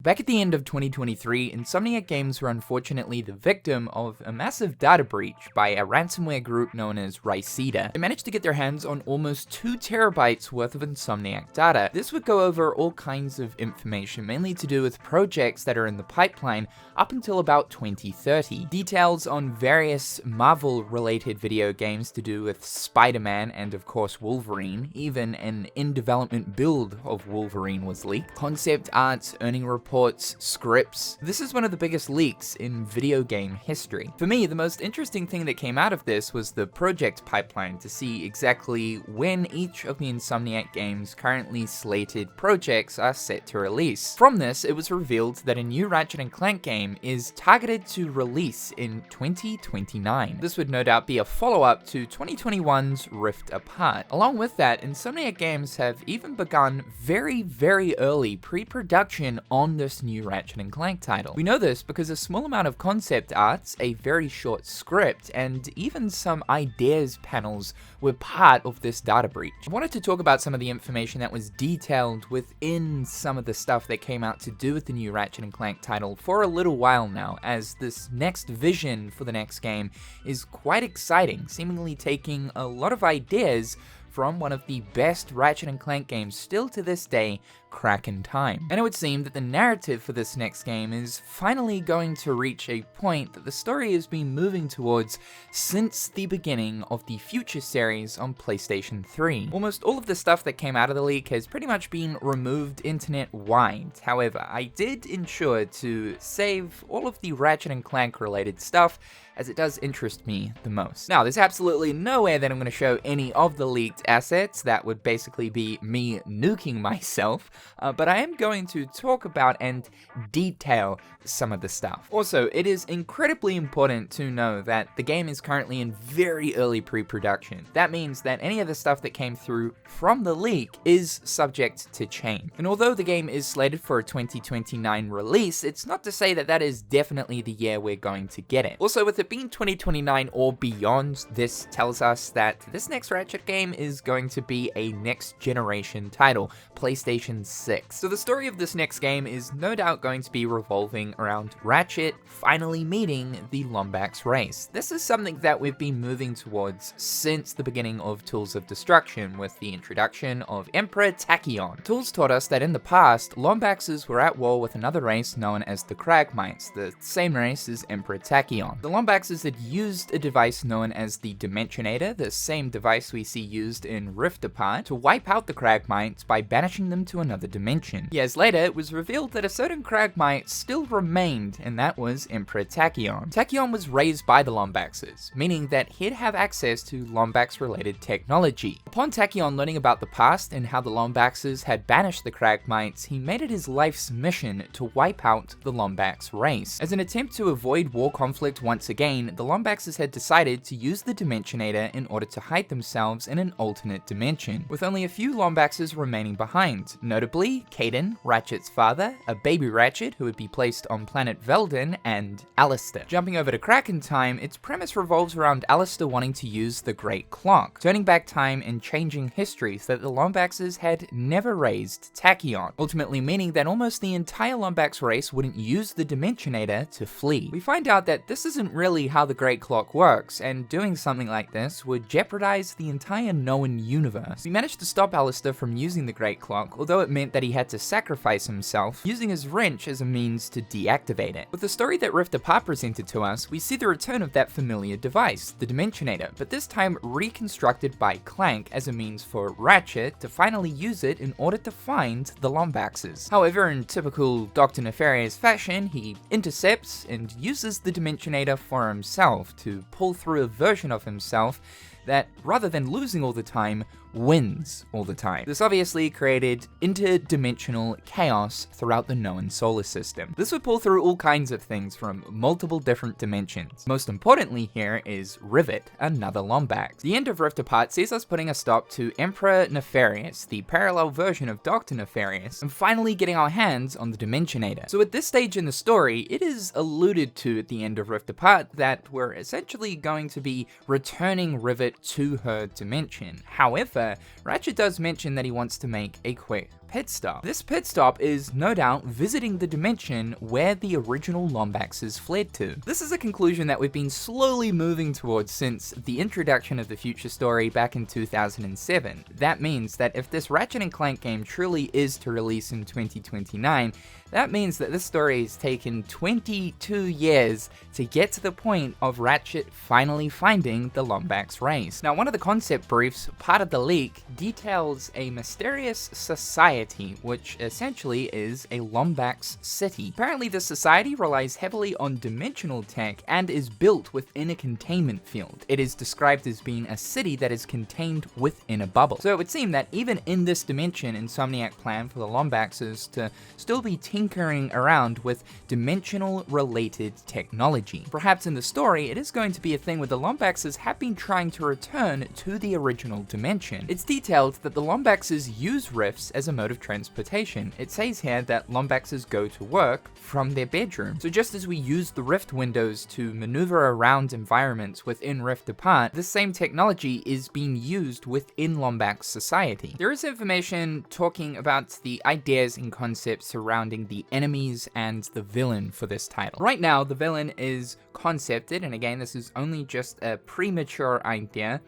Back at the end of 2023, Insomniac Games were unfortunately the victim of a massive data breach by a ransomware group known as Ratchet. They managed to get their hands on almost 2 terabytes worth of Insomniac data. This would go over all kinds of information, mainly to do with projects that are in the pipeline up until about 2030. Details on various Marvel-related video games to do with Spider-Man and of course Wolverine. Even an in-development build of Wolverine was leaked. Concept art, earning reports, scripts. This is one of the biggest leaks in video game history. For me, the most interesting thing that came out of this was the project pipeline to see exactly when each of the Insomniac Games currently slated projects are set to release. From this, it was revealed that a new Ratchet Clank game is targeted to release in 2029. This would no doubt be a follow-up to 2021's Rift Apart. Along with that, Insomniac Games have even begun very early pre-production on this new Ratchet Clank title. We know this because a small amount of concept arts, a very short script, and even some ideas panels were part of this data breach. I wanted to talk about some of the information that was detailed within some of the stuff that came out to do with the new Ratchet Clank title for a little while now, as this next vision for the next game is quite exciting, seemingly taking a lot of ideas from one of the best Ratchet & Clank games still to this day, Crack in Time. And it would seem that the narrative for this next game is finally going to reach a point that the story has been moving towards since the beginning of the Future series on PlayStation 3. Almost all of the stuff that came out of the leak has pretty much been removed internet-wide. However, I did ensure to save all of the Ratchet & Clank related stuff, as it does interest me the most. Now, there's absolutely no way that I'm going to show any of the leaked assets. That would basically be me nuking myself, but I am going to talk about and detail some of the stuff. Also, it is incredibly important to know that the game is currently in very early pre-production. That means that any of the stuff that came through from the leak is subject to change. And although the game is slated for a 2029 release, it's not to say that that is definitely the year we're going to get it. Also, with it being 2029 or beyond, this tells us that this next Ratchet game is going to be a next generation title, PlayStation 6. So the story of this next game is no doubt going to be revolving around Ratchet finally meeting the Lombax race. This is something that we've been moving towards since the beginning of Tools of Destruction with the introduction of Emperor Tachyon. Tools taught us that in the past, Lombaxes were at war with another race known as the Kragmites, the same race as Emperor Tachyon. The Lombaxes had used a device known as the Dimensionator, the same device we see used in Rift Apart, to wipe out the Kragmites by banishing them to another dimension. Years later, it was revealed that a certain Kragmite still remained, and that was Emperor Tachyon. Tachyon was raised by the Lombaxes, meaning that he'd have access to Lombax-related technology. Upon Tachyon learning about the past and how the Lombaxes had banished the Kragmites, he made it his life's mission to wipe out the Lombax race. As an attempt to avoid war conflict once again, the Lombaxes had decided to use the Dimensionator in order to hide themselves in an alternate dimension, with only a few Lombaxes remaining behind, notably Caden, Ratchet's father, a baby Ratchet who would be placed on planet Veldin, and Alistair. Jumping over to Crack in Time, its premise revolves around Alistair wanting to use the Great Clock, turning back time and changing history so that the Lombaxes had never raised Tachyon, ultimately meaning that almost the entire Lombax race wouldn't use the Dimensionator to flee. We find out that this isn't really how the Great Clock works, and doing something like this would jeopardize the entire known universe. We managed to stop Alistair from using the Great Clock, although it meant that he had to sacrifice himself, using his wrench as a means to deactivate it. With the story that Rift Apart presented to us, we see the return of that familiar device, the Dimensionator, but this time reconstructed by Clank as a means for Ratchet to finally use it in order to find the Lombaxes. However, in typical Dr. Nefarious fashion, he intercepts and uses the Dimensionator for himself to pull through a version of himself that, rather than losing all the time, wins all the time. This obviously created interdimensional chaos throughout the known solar system. This would pull through all kinds of things from multiple different dimensions. Most importantly here is Rivet, another Lombax. The end of Rift Apart sees us putting a stop to Emperor Nefarious, the parallel version of Dr. Nefarious, and finally getting our hands on the Dimensionator. So at this stage in the story, it is alluded to at the end of Rift Apart that we're essentially going to be returning Rivet to her dimension. However, Ratchet does mention that he wants to make a quick pit stop. This pit stop is no doubt visiting the dimension where the original Lombaxes fled to. This is a conclusion that we've been slowly moving towards since the introduction of the future story back in 2007. That means that if this Ratchet & Clank game truly is to release in 2029, that means that this story has taken 22 years to get to the point of Ratchet finally finding the Lombax race. Now, one of the concept briefs, part of the leak, details a mysterious society, which essentially is a Lombax city. Apparently, this society relies heavily on dimensional tech and is built within a containment field. It is described as being a city that is contained within a bubble. So it would seem that even in this dimension, Insomniac planned for the Lombaxes to still be tinkering around with dimensional related technology. Perhaps in the story, it is going to be a thing where the Lombaxes have been trying to return to the original dimension. It's detailed that the Lombaxes use rifts as a mode of transportation. It says here that Lombaxes go to work from their bedroom. So just as we use the rift windows to maneuver around environments within Rift Apart, this same technology is being used within Lombax society. There is information talking about the ideas and concepts surrounding the enemies and the villain for this title. Right now, the villain is concepted, and again, this is only just a premature idea,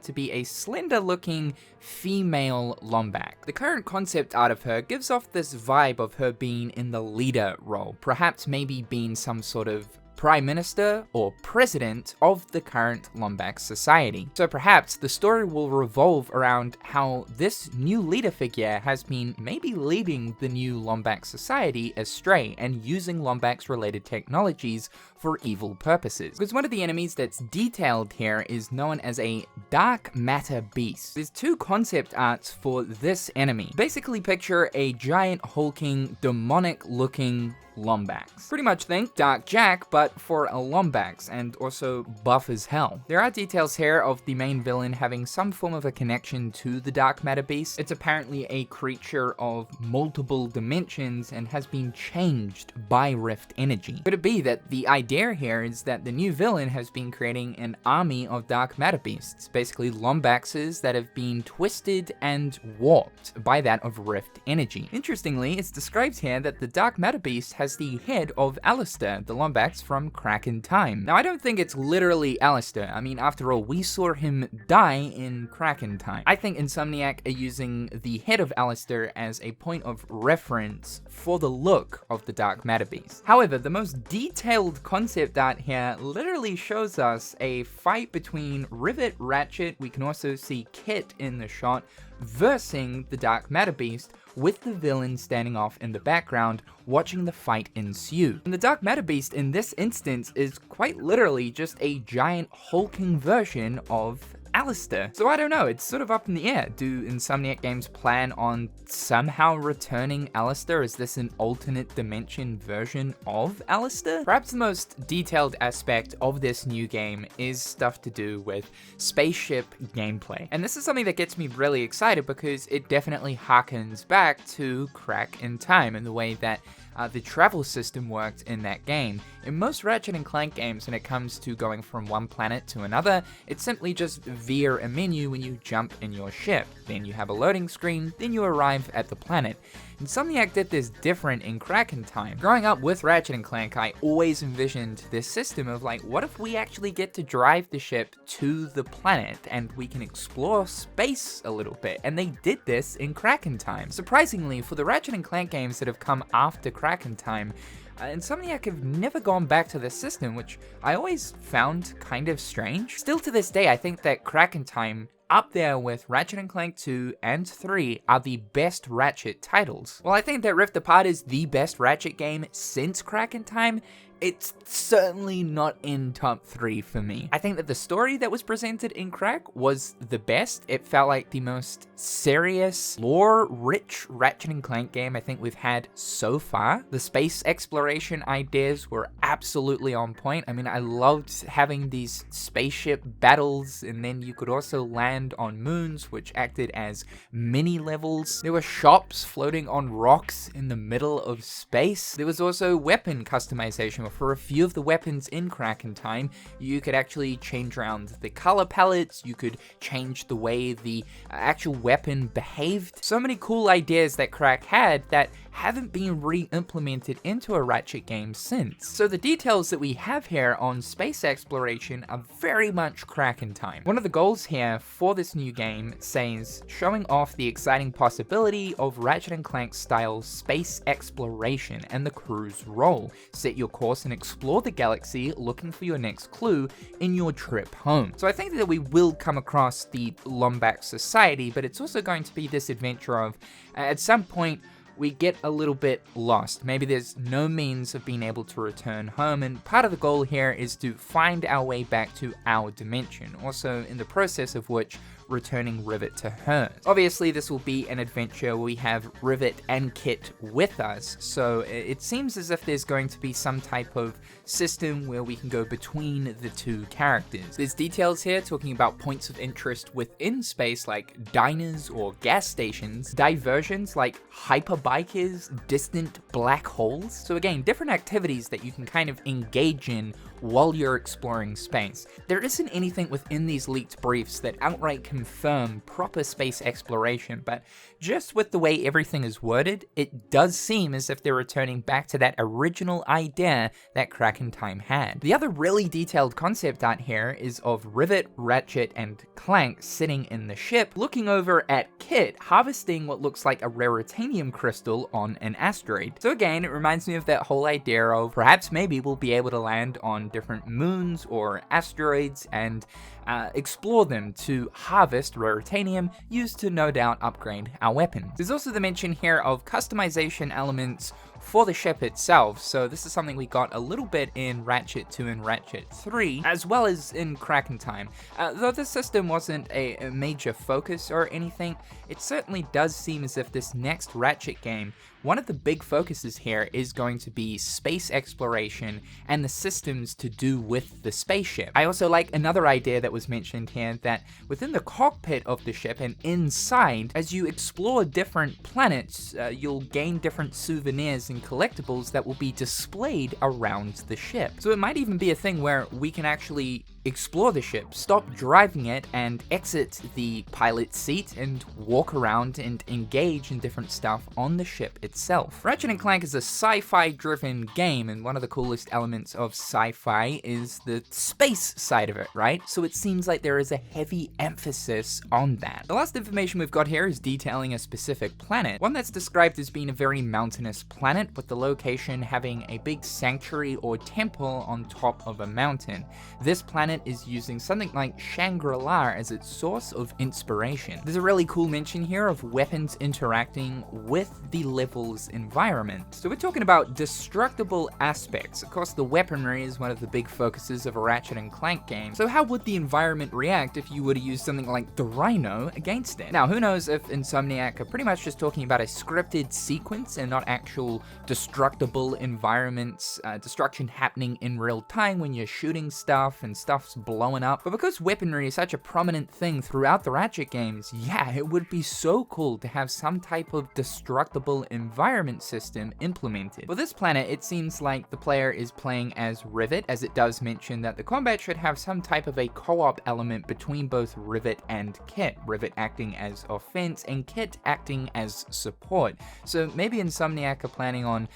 to be a slender-looking female Lombax. The current concept art of her gives off this vibe of her being in the leader role, perhaps maybe being some sort of Prime Minister or President of the current Lombax society. So perhaps the story will revolve around how this new leader figure has been maybe leading the new Lombax society astray and using Lombax related technologies for evil purposes. Because one of the enemies that's detailed here is known as a dark matter beast. There's two concept arts for this enemy. Basically picture a giant hulking, demonic looking Lombax. Pretty much think Dark Jack, but for a Lombax, and also buff as hell. There are details here of the main villain having some form of a connection to the Dark Matter Beast. It's apparently a creature of multiple dimensions and has been changed by Rift energy. Could it be that the idea here is that the new villain has been creating an army of Dark Matter Beasts, basically Lombaxes that have been twisted and warped by that of Rift energy. Interestingly, it's described here that the Dark Matter Beast has the head of Alistair, the Lombax from Crack in Time. Now, I don't think it's literally Alistair. I mean, after all, we saw him die in Crack in Time. I think Insomniac are using the head of Alistair as a point of reference for the look of the Dark Matter Beast. However, the most detailed concept art here literally shows us a fight between Rivet Ratchet, we can also see Kit in the shot, versing the Dark Matter Beast, with the villain standing off in the background, watching the fight ensue. And the Dark Matter Beast in this instance is quite literally just a giant hulking version of Alistair. So I don't know, it's sort of up in the air. Do Insomniac Games plan on somehow returning Alistair? Is this an alternate dimension version of Alistair? Perhaps the most detailed aspect of this new game is stuff to do with spaceship gameplay. And this is something that gets me really excited because it definitely harkens back to Crack in Time and the way that the travel system worked in that game. In most Ratchet & Clank games, when it comes to going from one planet to another, it's simply just via a menu when you jump in your ship. Then you have a loading screen, then you arrive at the planet. Insomniac did this different in Crack in Time. Growing up with Ratchet & Clank, I always envisioned this system of like, what if we actually get to drive the ship to the planet and we can explore space a little bit? And they did this in Crack in Time. Surprisingly, for the Ratchet & Clank games that have come after Crack in Time, Insomniac have never gone back to this system, which I always found kind of strange. Still to this day, I think that Crack in Time, up there with Ratchet & Clank 2 and 3, are the best Ratchet titles. While I think that Rift Apart is the best Ratchet game since Crack in Time, it's certainly not in top 3 for me. I think that the story that was presented in Crack was the best. It felt like the most serious, lore-rich Ratchet & Clank game I think we've had so far. The space exploration ideas were absolutely on point. I mean, I loved having these spaceship battles, and then you could also land on moons, which acted as mini levels. There were shops floating on rocks in the middle of space. There was also weapon customization or for a few of the weapons in Crack in Time, you could actually change around the color palettes, you could change the way the actual weapon behaved. So many cool ideas that Crack had that haven't been re-implemented into a Ratchet game since. So the details that we have here on space exploration are very much Crack in Time. One of the goals here for this new game says showing off the exciting possibility of Ratchet & Clank style space exploration and the crew's role. Set your course and explore the galaxy looking for your next clue in your trip home. So I think that we will come across the Lombax Society, but it's also going to be this adventure of, at some point, we get a little bit lost. Maybe there's no means of being able to return home, and part of the goal here is to find our way back to our dimension, also in the process of which returning Rivet to hers. Obviously, this will be an adventure where we have Rivet and Kit with us, so it seems as if there's going to be some type of system where we can go between the two characters. There's details here talking about points of interest within space like diners or gas stations, diversions like hyperbikers, distant black holes. So again, different activities that you can kind of engage in while you're exploring space. There isn't anything within these leaked briefs that outright confirm proper space exploration, but just with the way everything is worded, it does seem as if they're returning back to that original idea that Crack in Time had. The other really detailed concept art here is of Rivet, Ratchet, and Clank sitting in the ship, looking over at Kit harvesting what looks like a raritanium crystal on an asteroid. So again, it reminds me of that whole idea of perhaps maybe we'll be able to land on different moons or asteroids and explore them to harvest raritanium used to no doubt upgrade our weapons. There's also the mention here of customization elements for the ship itself, so this is something we got a little bit in Ratchet 2 and Ratchet 3, as well as in Crack in Time. Though this system wasn't a major focus or anything, it certainly does seem as if this next Ratchet game, one of the big focuses here is going to be space exploration and the systems to do with the spaceship. I also like another idea that was mentioned here, that within the cockpit of the ship and inside, as you explore different planets, you'll gain different souvenirs and collectibles that will be displayed around the ship. So it might even be a thing where we can actually explore the ship, stop driving it, and exit the pilot's seat and walk around and engage in different stuff on the ship itself. Ratchet & Clank is a sci-fi driven game, and one of the coolest elements of sci-fi is the space side of it, right? So it seems like there is a heavy emphasis on that. The last information we've got here is detailing a specific planet, one that's described as being a very mountainous planet, with the location having a big sanctuary or temple on top of a mountain. This planet is using something like Shangri-La as its source of inspiration. There's a really cool mention here of weapons interacting with the level's environment. So we're talking about destructible aspects. Of course, the weaponry is one of the big focuses of a Ratchet & Clank game. So how would the environment react if you were to use something like the Rhino against it? Now, who knows if Insomniac are pretty much just talking about a scripted sequence and not actual destructible environments, destruction happening in real time when you're shooting stuff and stuff's blowing up. But because weaponry is such a prominent thing throughout the Ratchet games, yeah, it would be so cool to have some type of destructible environment system implemented. For this planet, it seems like the player is playing as Rivet, as it does mention that the combat should have some type of a co-op element between both Rivet and Kit, Rivet acting as offense and Kit acting as support. So maybe Insomniac are planning on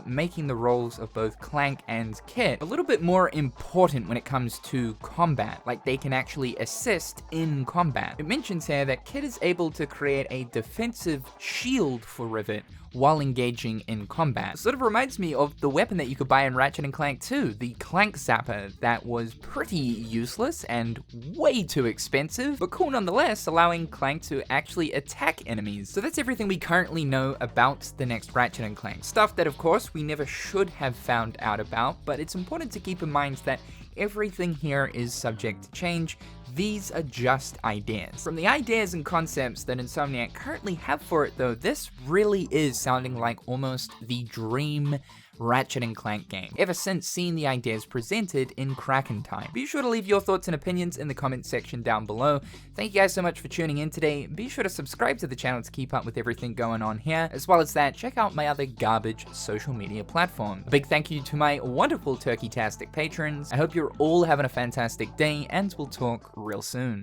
making the roles of both Clank and Kit a little bit more important when it comes to combat, like they can actually assist in combat. It mentions here that Kit is able to create a defensive shield for Rivet while engaging in combat. Sort of reminds me of the weapon that you could buy in Ratchet & Clank 2, the Clank Zapper, that was pretty useless and way too expensive, but cool nonetheless, allowing Clank to actually attack enemies. So that's everything we currently know about the next Ratchet & Clank. Stuff that, of course, we never should have found out about, but it's important to keep in mind that everything here is subject to change. These are just ideas. From the ideas and concepts that Insomniac currently have for it though, this really is sounding like almost the dream Ratchet Clank game, ever since seeing the ideas presented in Kraken time. Be sure to leave your thoughts and opinions in the comments section down below. Thank you guys so much for tuning in today. Be sure to subscribe to the channel to keep up with everything going on here. As well as that, check out my other garbage social media platform. A big thank you to my wonderful Turkey-tastic patrons. I hope you're all having a fantastic day, and we'll talk real soon.